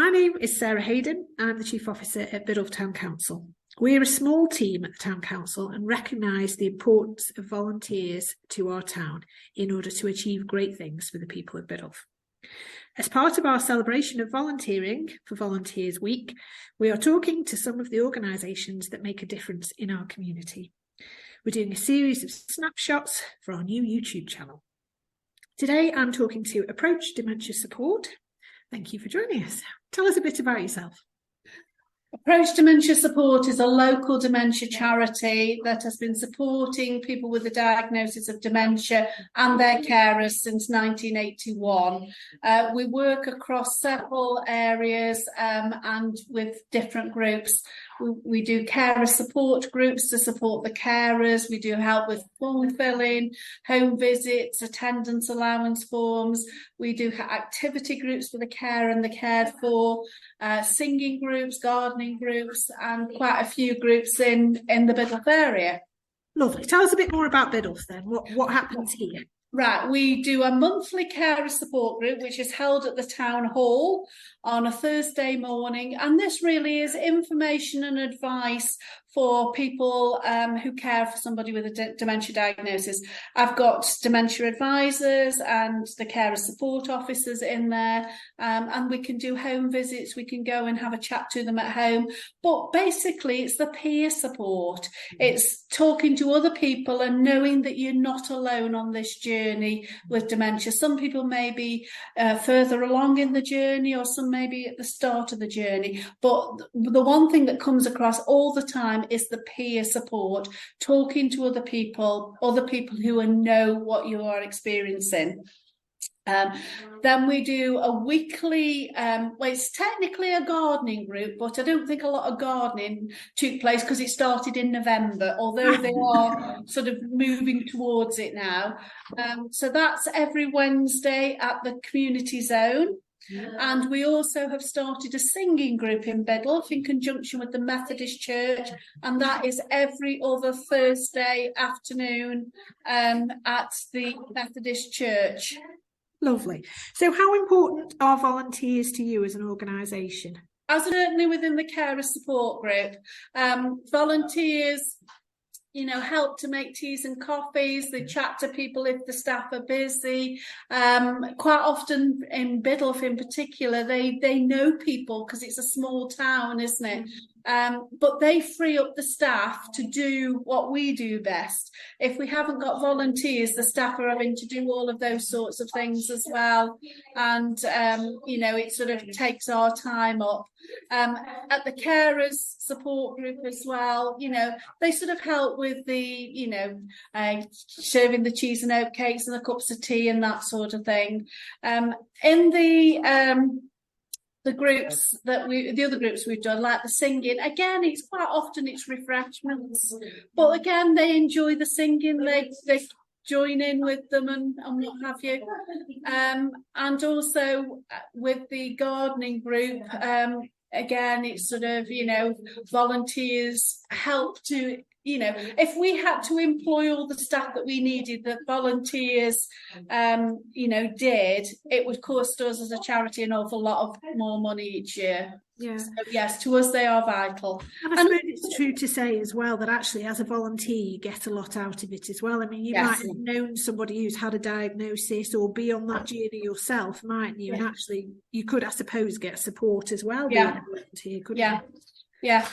My name is Sarah Hayden. I'm the Chief Officer at Biddulph Town Council. We're a small team at the Town Council and recognise the importance of volunteers to our town in order to achieve great things for the people of Biddulph. As part of our celebration of volunteering for Volunteers Week, we are talking to some of the organisations that make a difference in our community. We're doing a series of snapshots for our new YouTube channel. Today I'm talking to Approach Dementia Support. Thank you for joining us. Tell us a bit about yourself. Approach Dementia Support is a local dementia charity that has been supporting people with a diagnosis of dementia and their carers since 1981. We work across several areas and with different groups. We do carer support groups to support the carers. We do help with form filling, home visits, attendance allowance forms. We do activity groups for the carer and the cared for, singing groups, gardening groups, and quite a few groups in the Biddulph area. Lovely. Tell us a bit more about Biddulph then. What happens here? Right, we do a monthly carer support group which is held at the town hall on a Thursday morning, and this really is information and advice for people who care for somebody with a dementia diagnosis. I've got dementia advisors and the carer support officers in there, and we can do home visits, we can go and have a chat to them at home, but basically it's the peer support. It's talking to other people and knowing that you're not alone on this journey with dementia. Some people may be further along in the journey, or some may be at the start of the journey, but the one thing that comes across all the time is the peer support, talking to other people who know what you are experiencing. Then we do a weekly, well, it's technically a gardening group, but I don't think a lot of gardening took place because it started in November, although they are sort of moving towards it now. So that's every Wednesday at the community zone. And we also have started a singing group in Biddulph in conjunction with the Methodist Church, and that is every other Thursday afternoon at the Methodist Church. Lovely. So how important are volunteers to you as an organisation? Certainly within the carer support group, volunteers help to make teas and coffees. They chat to people if the staff are busy. Quite often in Biddulph in particular, they know people because it's a small town, isn't it? But they free up the staff to do what we do best. If we haven't got volunteers, the staff are having to do all of those sorts of things as well. And, it sort of takes our time up. At the carers support group as well, they sort of help with the, serving the cheese and oat cakes and the cups of tea and that sort of thing. In the groups the other groups we've done, like the singing, again, it's quite often it's refreshments, but again, they enjoy the singing, they join in with them and what have you. And also with the gardening group, again, it's sort of, volunteers help to, if we had to employ all the staff that we needed, that volunteers, did, it would cost us as a charity an awful lot of more money each year. Yeah. So, yes, to us they are vital. And I suppose it's true to say as well that actually as a volunteer you get a lot out of it as well. I mean, you might have known somebody who's had a diagnosis or be on that journey yourself, mightn't you? Yeah. And actually you could, I suppose, get support as well. Yeah. Being a volunteer, couldn't you? Yeah,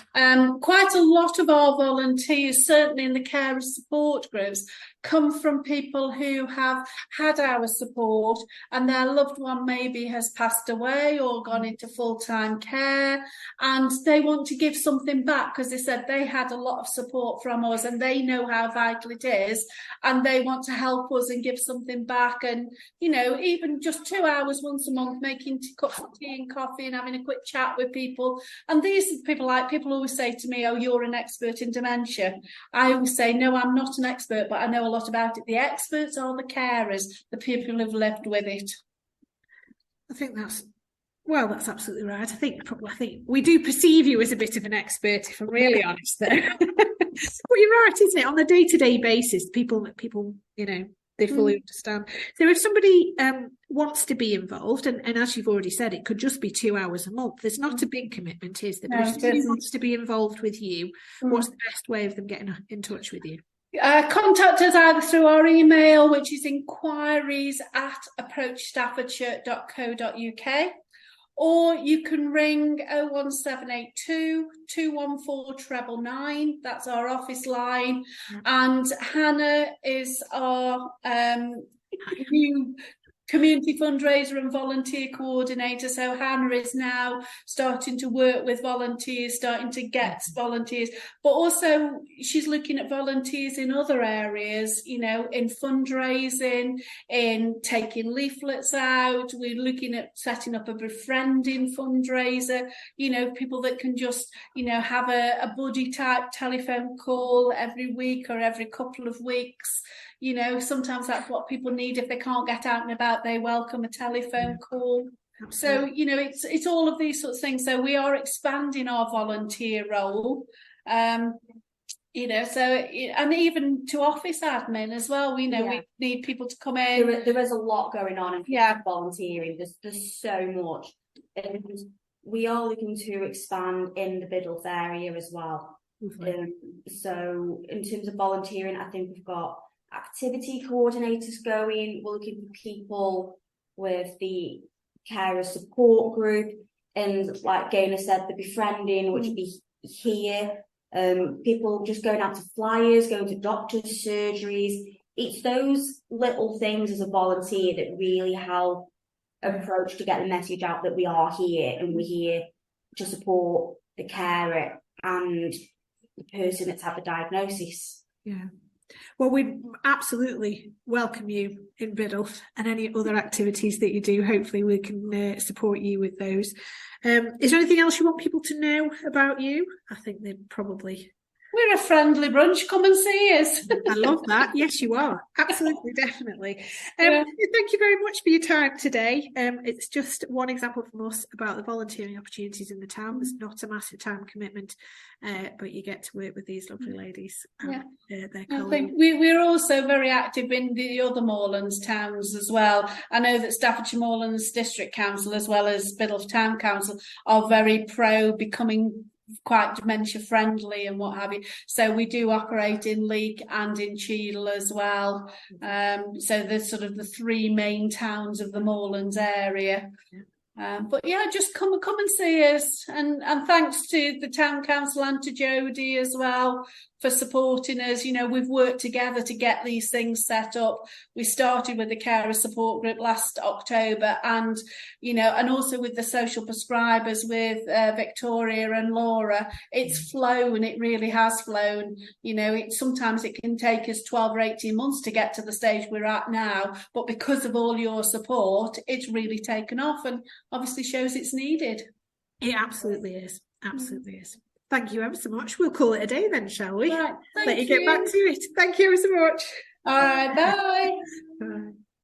quite a lot of our volunteers, certainly in the carer support groups, come from people who have had our support and their loved one maybe has passed away or gone into full-time care, and they want to give something back because they said they had a lot of support from us and they know how vital it is, and they want to help us and give something back. And even just 2 hours once a month making cups of tea and coffee and having a quick chat with people. And these are people people always say to me, oh, you're an expert in dementia. I always say, no, I'm not an expert, but I know a lot about it. The experts are the carers, the people who've lived with it. I think that's absolutely right. I think we do perceive you as a bit of an expert, if I'm really honest, though. But you're right, isn't it? On a day-to-day basis, people, they fully understand. So if somebody wants to be involved, and as you've already said, it could just be 2 hours a month. There's not a big commitment, is there? But No, if it somebody isn't. wants to be involved with you, what's the best way of them getting in touch with you? Contact us either through our email, which is inquiries@approachstaffordshire.co.uk, or you can ring 01782 214 999. That's our office line. And Hannah is our new community fundraiser and volunteer coordinator. So Hannah is now starting to work with volunteers, starting to get volunteers, but also she's looking at volunteers in other areas, you know, in fundraising, in taking leaflets out. We're looking at setting up a befriending fundraiser, you know, people that can just, you know, have a buddy type telephone call every week or every couple of weeks. You know, sometimes that's what people need if they can't get out and about. They welcome a telephone call. Absolutely. So, you know, it's all of these sorts of things. So we are expanding our volunteer role. You know, so and even to office admin as well. We know we need people to come in. There is a lot going on in volunteering. There's so much, and we are looking to expand in the Biddulph area as well. So in terms of volunteering, I think we've got activity coordinators going. We're looking for people with the carer support group, and like Gaynor said, the befriending, which would be here. People just going out to flyers, going to doctors' surgeries. It's those little things as a volunteer that really help approach to get the message out that we are here and we're here to support the carer and the person that's had the diagnosis. Yeah. Well, we absolutely welcome you in Biddulph and any other activities that you do. Hopefully we can support you with those. Is there anything else you want people to know about you? I think they probably... We're a friendly bunch. Come and see us. I love that. Yes, you are. Absolutely, definitely. Thank you very much for your time today. It's just one example from us about the volunteering opportunities in the town. There's not a massive time commitment, but you get to work with these lovely ladies. Their I think we're also very active in the other Moorlands towns as well. I know that Staffordshire Moorlands District Council as well as Biddulph Town Council are very pro becoming quite dementia friendly and what have you. So we do operate in Leek and in Cheadle as well. So there's sort of the three main towns of the Moorlands area. But yeah, just come and see us, and thanks to the town council and to Jodie as well for supporting us. You know, we've worked together to get these things set up. We started with the carer support group last October, and you know, and also with the social prescribers with Victoria and Laura. It's flown. It really has flown. You know, sometimes it can take us 12 or 18 months to get to the stage we're at now, but because of all your support, it's really taken off and obviously shows it's needed. It absolutely is. Absolutely is. Thank you ever so much. We'll call it a day then, shall we? Right, Let you get back to it. Thank you ever so much. All right, bye. Bye.